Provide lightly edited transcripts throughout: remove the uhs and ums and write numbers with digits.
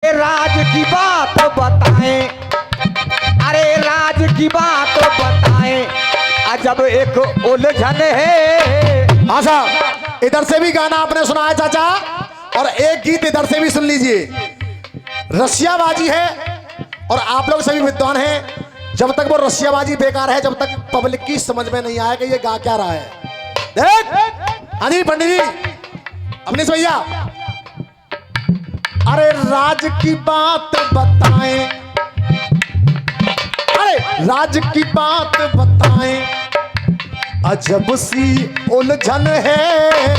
राज की बात बताएं, अरे राज की बात बताएं, अजब एक उलझन है। हाँ साहब, इधर से भी गाना आपने सुना है चाचा, और एक गीत इधर से भी सुन लीजिए। रसियाबाजी है और आप लोग सभी विद्वान हैं, जब तक वो रसियाबाजी बेकार है, जब तक पब्लिक की समझ में नहीं आया कि ये गा क्या रहा है। देख हाँ जी पंडित जी, अपने से भैया, अरे राज की बात बताएं, अरे राज की बात बताएं, अजब सी उलझन है,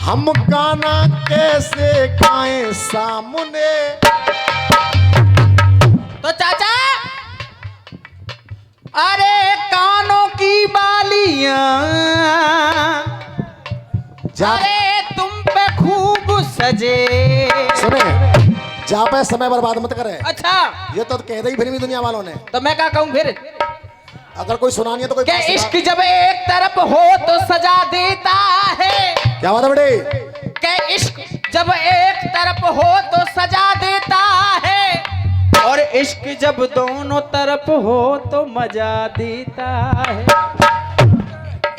हम गाना कैसे गाएं सामने। तो चाचा, अरे कानों की बालियां, अरे तुम पे खूब सजे। सुने, जहाँ पे समय बर्बाद मत करे। अच्छा, ये तो कह रही फिल्मी दुनिया वालों ने। तो मैं क्या कहूँ फिर? अगर कोई सुनानी है तो कोई क्या इश्क जब एक तरफ हो तो सजा देता है। क्या बात है बेटे? क्या इश्क जब एक तरफ हो तो सजा देता है, और इश्क जब दोनों तरफ हो तो मजा देता है।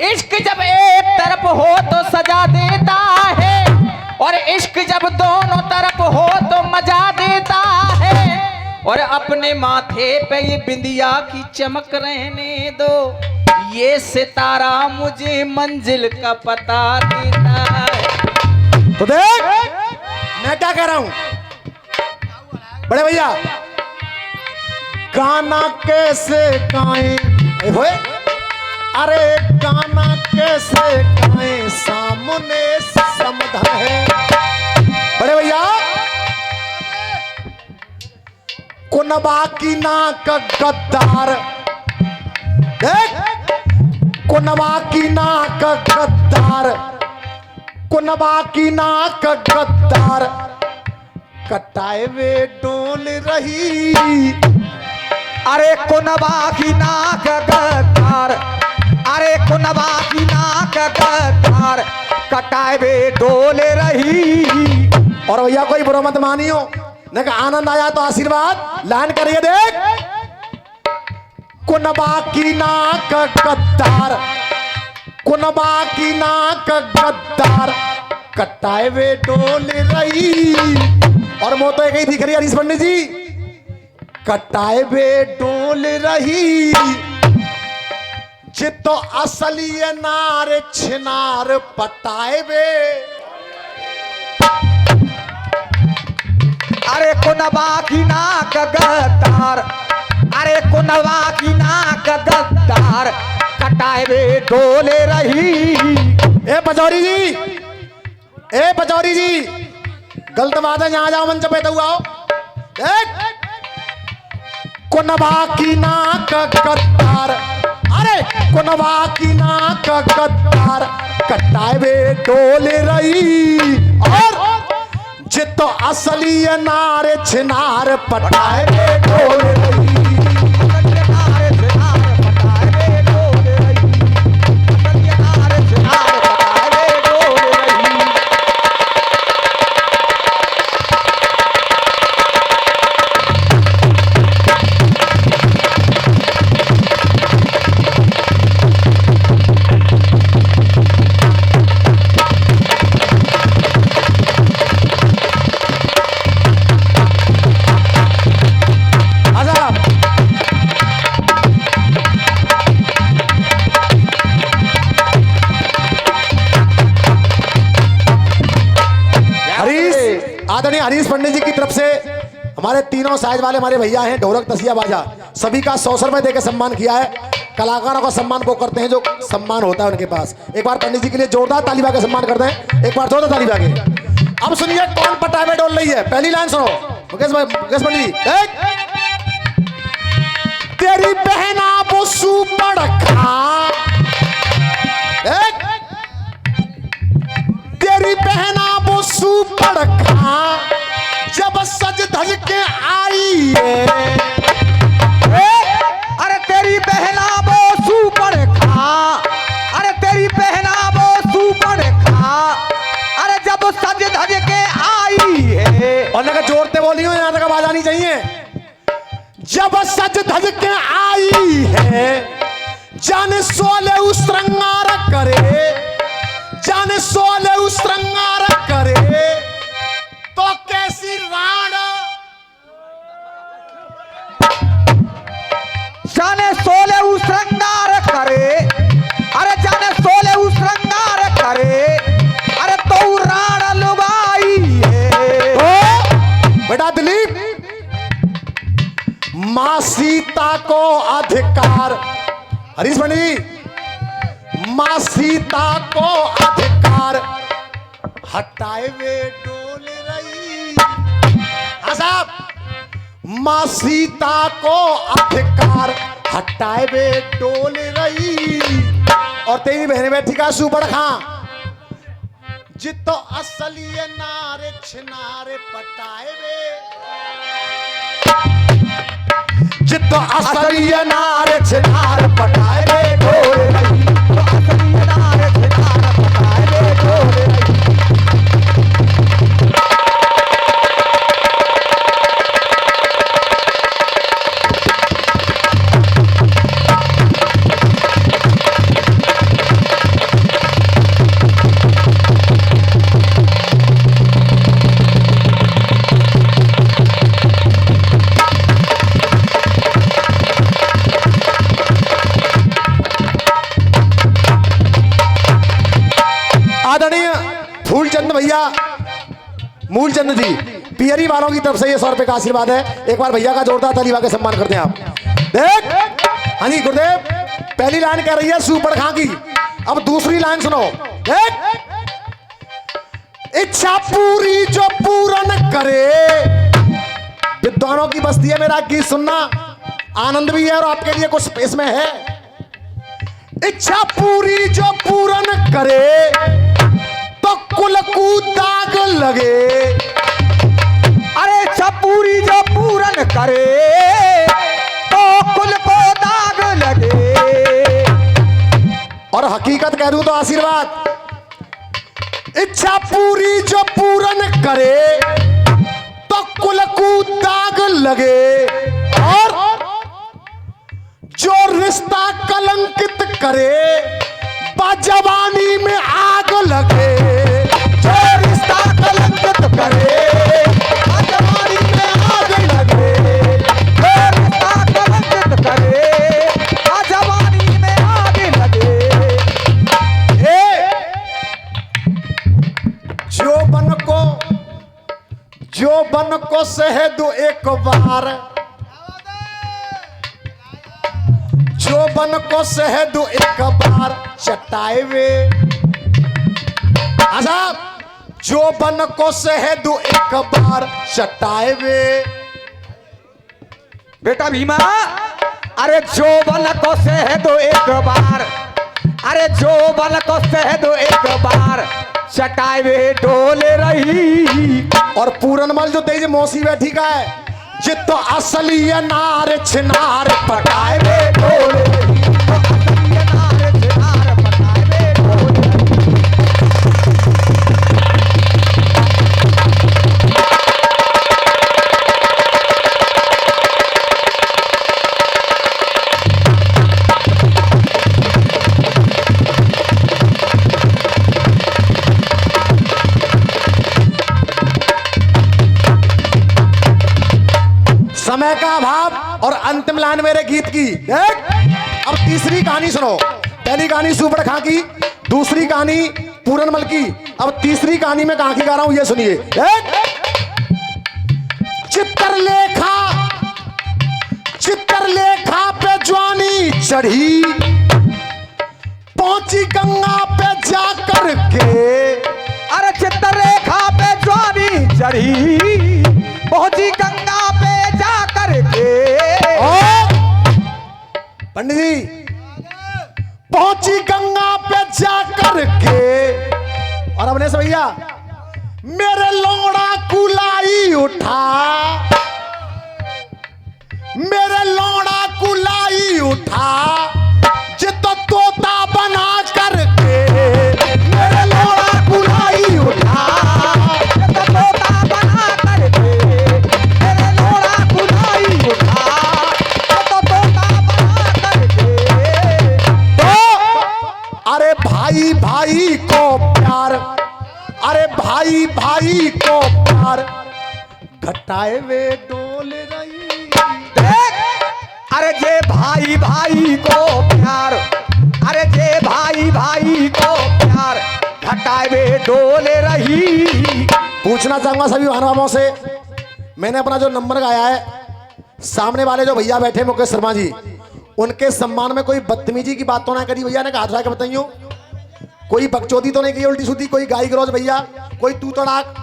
इश्क जब एक तरफ हो तो सजा देता है, और इश्क जब दोनों तरफ हो तो मजा देता है। और अपने माथे पे ये बिंदिया की चमक रहने दो, ये सितारा मुझे मंजिल का पता देता है। तो देख मैं क्या कह रहा हूं बड़े भैया, गाना कैसे गाएं होए, अरे गाना कैसे गाएं सामने समधा है। बड़े भैया, कुनबा की नाक गद्दार, देख कुनबा की नाक गद्दार, कुनबा की नाक गद्दार, कटाए वे डोल रही, अरे कुनबा की नाक गद्दार, अरे कुनबा की नाक गद्दार, कटाए वे डोल रही। और भैया कोई बुरा मत मानियो, ने कहा आनंद आया तो आशीर्वाद लाइन करिए। देख कुनबा की नाक गद्दार, कुनबा की नाक गद्दार, कटाए वे डोल रही। और वो तो एक ही दिख रही है हरीश पंडित जी, कटाए वे डोल रही, जितो असली नार छिनार पटाए वे। अरे कुनबा की नाक गद्दार, अरे कुनबा की नाक गद्दार, कटाए वे डोले रही। ए पचौरी जी, ए पचौरी जी, गलत बात है, यहाँ जाओ मंच पे तो आओ। कुनबा की नाक गद्दार, अरे कुनबा की नाक गद्दार, कटाए वे डोले रही, और जितो असली नार छिनार पटाए वे डोले रही। आदरणीय हरीश पंडित जी की तरफ से हमारे तीनों साइज वाले हमारे भैया हैं, ढोलक तसिया बाजा, सभी का 100 रुपए देकर सम्मान किया है। कलाकारों का सम्मान वो करते हैं जो सम्मान होता है उनके पास। एक बार पंडित जी के लिए जोरदार ताली बजा के सम्मान करते हैं, एक बार जोरदार ताली बजा के। अब सुनिए कौन पटावे डोल रही है, पहली लाइन सुनो मुकेश भाई, मुकेश पंडित जी। तेरी बहना वो सुपड़ खा, तेरी बहना वो सुपड़ खा, जब सज धज के आई है। अरे तेरी बहना वो सुपड़ खा, अरे तेरी बहना वो सुपड़ खा, अरे जब सज धज के आई है। और लगा जोड़ते बोली हो, यहाँ तक आवाज आनी चाहिए। जब सज धज के आई है जाने सोले उस श्रृंगार करे, जाने सोले उस श्रृंगार करे, तो कैसी राण जाने सोले उ श्रृंगार करे, अरे जाने सोले उ श्रृंगार करे, अरे तो राण लुगाई है। बेटा दिलीप, मां सीता को अधिकार, हरीश पंडित जी, मां सीता को अधिकार हटाए वे डोल रही। हाँ साहब, मां सीता को अधिकार हटाए वे डोल रही। और तेरी बहन बैठी का सुपड़ खां, जितो असली नारे छिनारे पटाए वे, जितो असली नारे छिनार पटाए वे डोल रही, तो असली नारे छिनार पटाए वे डोल रही। आदरणीय फूलचंद भैया, मूलचंद जी, पियरी वालों की तरफ से ये 100 रुपए का आशीर्वाद है। एक बार भैया का जोरदार ताली के सम्मान करते हैं आप। देख, हाँ जी गुरुदेव, पहली लाइन कह रही है सुपड़ खां की, अब दूसरी लाइन सुनो। देख, इच्छा पूरी जो पूरन करे, विद्वानों की बस्ती है, मेरा गीत सुनना आनंद भी है और आपके लिए कुछ इसमें है। इच्छा पूरी जो पूरन करे, तो कुल को दाग लगे, अरे छपूरी जो पूरन करे, तो कुल को दाग लगे। और हकीकत कह दूं तो आशीर्वाद, इच्छा पूरी जो पूरन करे, तो कुल को दाग लगे, और जो रिश्ता कलंकित करे, बाजवानी में आग लगे। जो रिश्ता कलंकित करे, बाजवानी में आग लगे। जो रिश्ता कलंकित करे, बाजवानी में आग लगे। जो बन को शहद एक बार, जो बन को शहद एक बार चटाए वे, आजाद, जो बन को शहद एक बार चटाए वे। बेटा भीमा, अरे जो बन को शहद एक बार, अरे जो बन को शहद एक बार चटाए वे डोल रही। और पूरनमल जो तेज मौसी बैठी का है, जितो असली नार छिनार पटाए वे डोल रही, तो असली नार छिनार पटाए वे डोल रही। समय का अभाव और अंतिम लाइन मेरे गीत की। देख, अब तीसरी कहानी सुनो। पहली कहानी सुपड़ खां की, दूसरी कहानी पूरनमल की, अब तीसरी कहानी में कहां की गा रहा हूं, ये सुनिए। देख, चित्रलेखा पे ज्वानी चढ़ी, पहुंची गंगा पे जाकर के, अरे चित्रलेखा पे ज्वानी चढ़ी, पहुंची गंगा पे जाकर के। पंडित जी, पहुंची गंगा पे जाकर के, और अपने से भैया, मेरे लोड़ा कुलाई उठा, मेरे लोड़ा कुलाई उठा, जितो तोता बना करके, मेरे लोड़ा कुलाई उठा, जितो तोता बना करके। घटाए वे डोल रही। देख अरे जे भाई भाई को प्यार, अरे जे भाई भाई को प्यार घटावे डोले रही। पूछना चाहूंगा सभी महानुभावों से, मैंने अपना जो नंबर गाया है, सामने वाले जो भैया बैठे मुकेश शर्मा जी, उनके सम्मान में कोई बदतमीजी की बात तो ना करी भैया ने, हाथ उठा के बताइयो। कोई बकचोदी तो नहीं की उल्टी सीधी, कोई गाई गलौज भैया, कोई तू तड़ाक,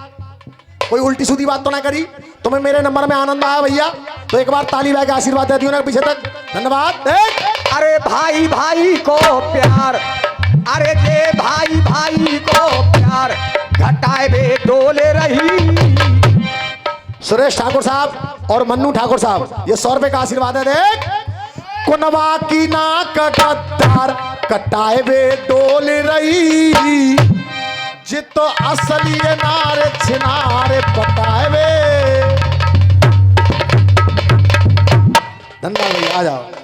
कोई उल्टी सीधी बात तो ना करी। तुम्हें मेरे नंबर में आनंद आया भैया, तो एक बार ताली बजा के आशीर्वाद दे दियो ना पीछे तक। धन्यवाद। अरे भाई भाई को प्यार, अरे जे भाई भाई को प्यार घटावे डोले रही। सुरेश ठाकुर साहब और मन्नू ठाकुर साहब, ये 100 रुपए का आशीर्वाद है। देख कुनवा की नाक गद्दार कटाए वे डोल रही, जित तो असली नारे छिनारे पटाए वे। धन्यवाद भैया, आ जाओ।